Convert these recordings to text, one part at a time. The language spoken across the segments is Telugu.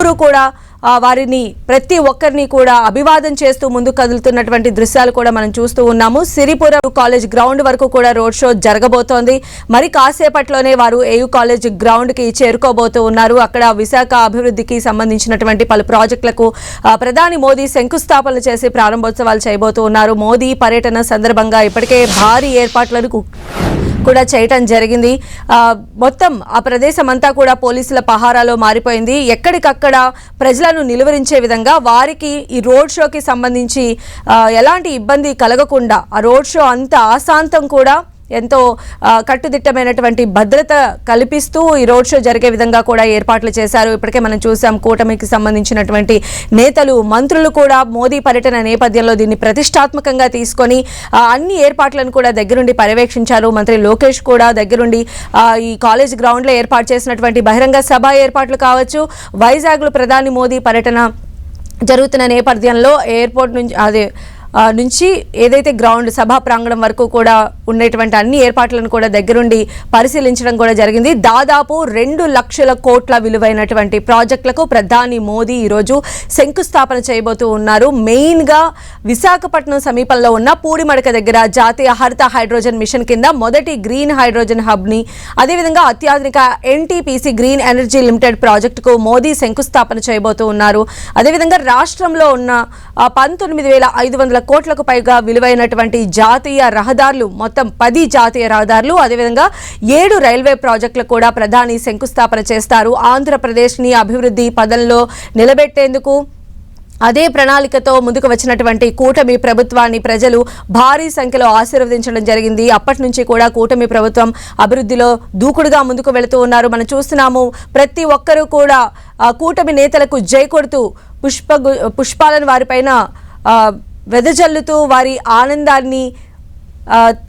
ముగ్గురు కూడా వారిని ప్రతి ఒక్కరిని కూడా అభివాదం చేస్తూ ముందుకు కదులుతున్నటువంటి దృశ్యాలు కూడా మనం చూస్తూ ఉన్నాము. సిరిపురం కాలేజ్ గ్రౌండ్ వరకు కూడా రోడ్ షో జరగబోతోంది. మరి కాసేపట్లోనే వారు ఏయూ కాలేజ్ గ్రౌండ్ కి చేరుకోబోతూ ఉన్నారు. అక్కడ విశాఖ అభివృద్ధికి సంబంధించినటువంటి పలు ప్రాజెక్టులకు ప్రధాని మోదీ శంకుస్థాపనలు చేసి ప్రారంభోత్సవాలు చేయబోతూ ఉన్నారు. మోదీ పర్యటన సందర్భంగా ఇప్పటికే భారీ ఏర్పాట్లను కూడా చేయటం జరిగింది. మొత్తం ఆ ప్రదేశం అంతా కూడా పోలీసుల పహారాలో మారిపోయింది. ఎక్కడికక్కడ ప్రజలను నిలువరించే విధంగా వారికి ఈ రోడ్ షోకి సంబంధించి ఎలాంటి ఇబ్బంది కలగకుండా ఆ రోడ్ షో అంతా ఆశాంతం కూడా ఎంతో కట్టుదిట్టమైనటువంటి భద్రత కల్పిస్తూ ఈ రోడ్ షో జరిగే విధంగా కూడా ఏర్పాట్లు చేశారు. ఇప్పటికే మనం చూసాం కూటమికి సంబంధించినటువంటి నేతలు మంత్రులు కూడా మోదీ పర్యటన నేపథ్యంలో దీన్ని ప్రతిష్టాత్మకంగా తీసుకొని అన్ని ఏర్పాట్లను కూడా దగ్గరుండి పర్యవేక్షించారు. మంత్రి లోకేష్ కూడా దగ్గరుండి ఈ కాలేజ్ గ్రౌండ్లో ఏర్పాటు చేసినటువంటి బహిరంగ సభ ఏర్పాట్లు కావచ్చు, వైజాగ్లో ప్రధాని మోదీ పర్యటన జరుగుతున్న నేపథ్యంలో ఎయిర్పోర్ట్ నుంచి ఏదైతే గ్రౌండ్ సభా ప్రాంగణం వరకు కూడా ఉండేటువంటి అన్ని ఏర్పాట్లను కూడా దగ్గరుండి పరిశీలించడం కూడా జరిగింది. దాదాపు 2 లక్షల కోట్ల విలువైనటువంటి ప్రాజెక్టులకు ప్రధాని మోదీ ఈరోజు శంకుస్థాపన చేయబోతూ ఉన్నారు. మెయిన్గా విశాఖపట్నం సమీపంలో ఉన్న పూడిమడక దగ్గర జాతీయ హరిత హైడ్రోజన్ మిషన్ కింద మొదటి గ్రీన్ హైడ్రోజన్ హబ్ని, అదేవిధంగా అత్యాధునిక ఎన్టీపీసీ గ్రీన్ ఎనర్జీ లిమిటెడ్ ప్రాజెక్టుకు మోదీ శంకుస్థాపన చేయబోతూ ఉన్నారు. అదేవిధంగా రాష్ట్రంలో ఉన్న 19,500 కోట్లకు పైగా విలువైనటువంటి జాతీయ రహదారులు, మొత్తం 10 జాతీయ రహదారులు, అదేవిధంగా 7 రైల్వే ప్రాజెక్టులకు కూడా ప్రధాని శంకుస్థాపన చేస్తారు. ఆంధ్రప్రదేశ్ని అభివృద్ధి పదంలో నిలబెట్టేందుకు అదే ప్రణాళికతో ముందుకు వచ్చినటువంటి కూటమి ప్రభుత్వాన్ని ప్రజలు భారీ సంఖ్యలో ఆశీర్వదించడం జరిగింది. అప్పటి నుంచి కూడా కూటమి ప్రభుత్వం అభివృద్ధిలో దూకుడుగా ముందుకు వెళుతూ ఉన్నారు. మనం చూస్తున్నాము, ప్రతి ఒక్కరూ కూడా కూటమి నేతలకు జై కొడుతూ పుష్పాలను వారిపైన వెదజల్లుతూ వారి ఆనందాన్ని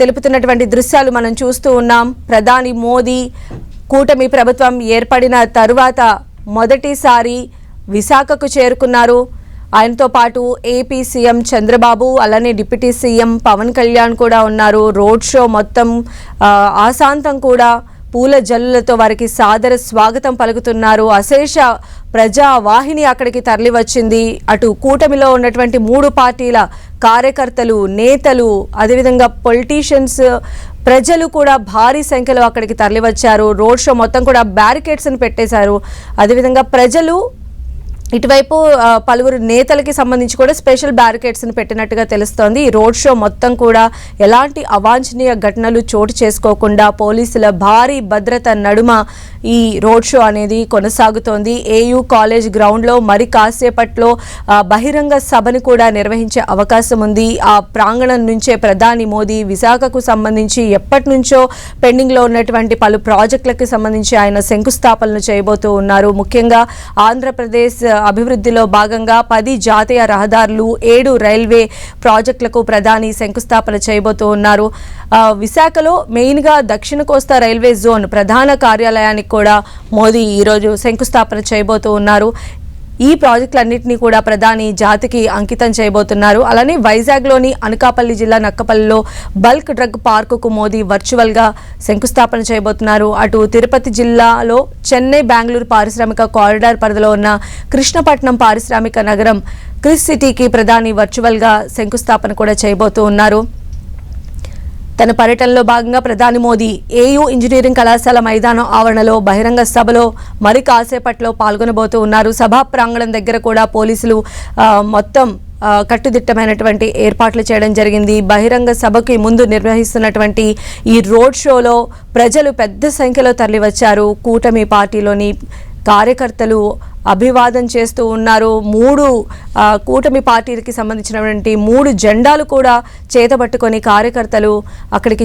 తెలుపుతున్నటువంటి దృశ్యాలు మనం చూస్తూ ఉన్నాం. ప్రధాని మోదీ కూటమి ప్రభుత్వం ఏర్పడిన తరువాత మొదటిసారి విశాఖకు చేరుకున్నారు. ఆయనతో పాటు ఏపీ సీఎం చంద్రబాబు, అలానే డిప్యూటీ సీఎం పవన్ కళ్యాణ్ కూడా ఉన్నారు. రోడ్ షో మొత్తం ఆశాంతం కూడా పూల జల్లులతో వారికి సాదర స్వాగతం పలుకుతున్నారు. అశేష ప్రజావాహిని అక్కడికి తరలి వచ్చింది. అటు కూటమిలో ఉన్నటువంటి 3 పార్టీల కార్యకర్తలు, నేతలు, అదేవిధంగా పొలిటీషియన్స్, ప్రజలు కూడా భారీ సంఖ్యలో అక్కడికి తరలి వచ్చారు. రోడ్ షో మొత్తం కూడా బ్యారికేడ్స్ని పెట్టేశారు. అదేవిధంగా ప్రజలు ఇటువైపు పలువురు నేతలకి సంబంధించి కూడా స్పెషల్ బ్యారికేడ్స్ని పెట్టినట్టుగా తెలుస్తోంది. ఈ రోడ్ షో మొత్తం కూడా ఎలాంటి అవాంఛనీయ ఘటనలు చోటు చేసుకోకుండా పోలీసుల భారీ భద్రత నడుమ ఈ రోడ్ షో అనేది కొనసాగుతోంది. ఏయూ కాలేజ్ గ్రౌండ్లో మరి కాసేపట్లో బహిరంగ సభను కూడా నిర్వహించే అవకాశం ఉంది. ఆ ప్రాంగణం నుంచే ప్రధాని మోదీ విశాఖకు సంబంధించి ఎప్పటి నుంచో పెండింగ్లో ఉన్నటువంటి పలు ప్రాజెక్టులకు సంబంధించి ఆయన శంకుస్థాపనలు చేయబోతూ ఉన్నారు. ముఖ్యంగా ఆంధ్రప్రదేశ్ అభివృద్ధిలో భాగంగా 10 జాతీయ రహదారులు, 7 రైల్వే ప్రాజెక్టులకు ప్రధాని శంకుస్థాపన చేయబోతూ ఉన్నారు. విశాఖలో మెయిన్గా దక్షిణ కోస్తా రైల్వే జోన్ ప్రధాన కార్యాలయానికి కూడా మోదీ ఈరోజు శంకుస్థాపన చేయబోతూ ఉన్నారు. ఈ ప్రాజెక్టులన్నింటినీ కూడా ప్రధాని జాతికి అంకితం చేయబోతున్నారు. అలానే వైజాగ్లోని అనకాపల్లి జిల్లా నక్కపల్లిలో బల్క్ డ్రగ్ పార్కుకు మోదీ వర్చువల్గా శంకుస్థాపన చేయబోతున్నారు. అటు తిరుపతి జిల్లాలో చెన్నై బెంగళూరు పారిశ్రామిక కారిడార్ పరిధిలో ఉన్న కృష్ణపట్నం పారిశ్రామిక నగరం క్రిస్ సిటీకి ప్రధాని వర్చువల్గా శంకుస్థాపన కూడా చేయబోతూ ఉన్నారు. తన పర్యటనలో భాగంగా ప్రధాని మోదీ ఏయూ ఇంజనీరింగ్ కళాశాల మైదానం ఆవరణలో బహిరంగ సభలో మరి కాసేపట్లో పాల్గొనబోతూ ఉన్నారు. సభా ప్రాంగణం దగ్గర కూడా పోలీసులు మొత్తం కట్టుదిట్టమైనటువంటి ఏర్పాట్లు చేయడం జరిగింది. బహిరంగ సభకి ముందు నిర్వహిస్తున్నటువంటి ఈ రోడ్ షోలో ప్రజలు పెద్ద సంఖ్యలో తరలివచ్చారు. కూటమి పార్టీలోని కార్యకర్తలు అభివాదం చేస్తూ ఉన్నారు. 3 కూటమి పార్టీలకి సంబంధించినటువంటి 3 జెండాలు కూడా చేతబట్టుకొని కార్యకర్తలు అక్కడికి